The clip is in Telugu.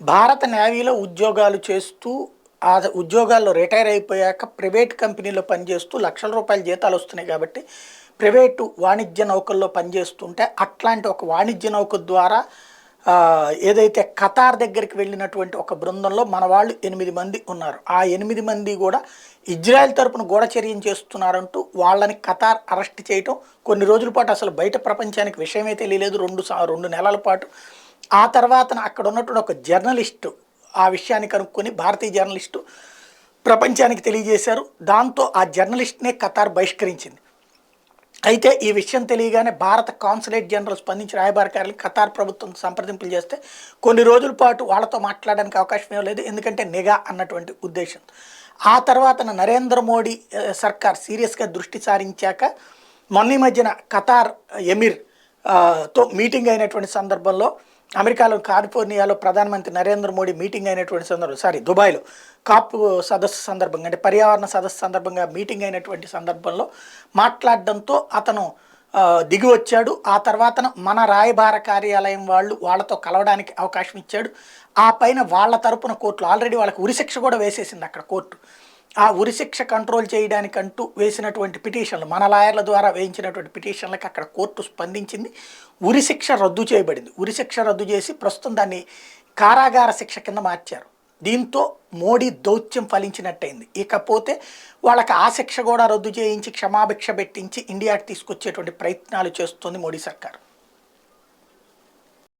భారత నేవీలో ఉద్యోగాలు చేస్తూ, ఆ ఉద్యోగాల్లో రిటైర్ అయిపోయాక ప్రైవేట్ కంపెనీలో పనిచేస్తూ లక్షల రూపాయల జీతాలు వస్తున్నాయి కాబట్టి, ప్రైవేటు వాణిజ్య నౌకల్లో పనిచేస్తుంటే, అట్లాంటి ఒక వాణిజ్య నౌక ద్వారా ఏదైతే ఖతార్ దగ్గరికి వెళ్ళినటువంటి ఒక బృందంలో మన వాళ్ళు 8 మంది ఉన్నారు. ఆ 8 మంది కూడా ఇజ్రాయెల్ తరపున గూఢచర్యం చేస్తున్నారంటూ వాళ్ళని ఖతార్ అరెస్ట్ చేయటం, కొన్ని రోజుల పాటు అసలు బయట ప్రపంచానికి విషయమే తెలియలేదు. 2 నెలల పాటు. ఆ తర్వాతన అక్కడ ఉన్నటువంటి ఒక జర్నలిస్టు ఆ విషయాన్ని కనుక్కొని, భారతీయ జర్నలిస్టు ప్రపంచానికి తెలియజేశారు. దాంతో ఆ జర్నలిస్ట్‌నే ఖతార్ బహిష్కరించింది. అయితే ఈ విషయం తెలియగానే భారత కాన్సులేట్ జనరల్ స్పందించి రాయబార కార్యాలయం ఖతార్ ప్రభుత్వం సంప్రదింపులు చేస్తే, కొన్ని రోజుల పాటు వాళ్ళతో మాట్లాడడానికి అవకాశం ఇవ్వలేదు. ఎందుకంటే నిఘా అన్నటువంటి ఉద్దేశం. ఆ తర్వాతన నరేంద్ర మోడీ సర్కార్ సీరియస్‌గా దృష్టి సారించాక, మొన్న ఈ మధ్యన ఖతార్ ఎమిర్ తో మీటింగ్ అయినటువంటి సందర్భంలో, అమెరికాలో కాలిఫోర్నియాలో ప్రధానమంత్రి నరేంద్ర మోడీ మీటింగ్ అయినటువంటి సందర్భం, సారీ దుబాయ్‌లో కాప్ సదస్సు సందర్భంగా, అంటే పర్యావరణ సదస్సు సందర్భంగా మీటింగ్ అయినటువంటి సందర్భంలో మాట్లాడడంతో అతను దిగి వచ్చాడు. ఆ తర్వాతన మన రాయబార కార్యాలయం వాళ్ళు వాళ్ళతో కలవడానికి అవకాశం ఇచ్చాడు. ఆ పైన వాళ్ళ తరపున కోర్టులో ఆల్రెడీ వాళ్ళకి ఉరిశిక్ష కూడా వేసేసింది అక్కడ కోర్టు. ఆ ఉరిశిక్ష కంట్రోల్ చేయడానికంటూ వేసినటువంటి పిటిషన్లు, మన లాయర్ల ద్వారా వేయించినటువంటి పిటిషన్లకి అక్కడ కోర్టు స్పందించింది. ఉరిశిక్ష రద్దు చేయబడింది. ఉరిశిక్ష రద్దు చేసి ప్రస్తుతం దాన్ని కారాగార శిక్ష కింద మార్చారు. దీంతో మోడీ దౌత్యం ఫలించినట్టయింది. ఇకపోతే వాళ్ళకి ఆ శిక్ష కూడా రద్దు చేయించి క్షమాభిక్ష పెట్టించి ఇండియాకి తీసుకొచ్చేటువంటి ప్రయత్నాలు చేస్తుంది మోడీ సర్కార్.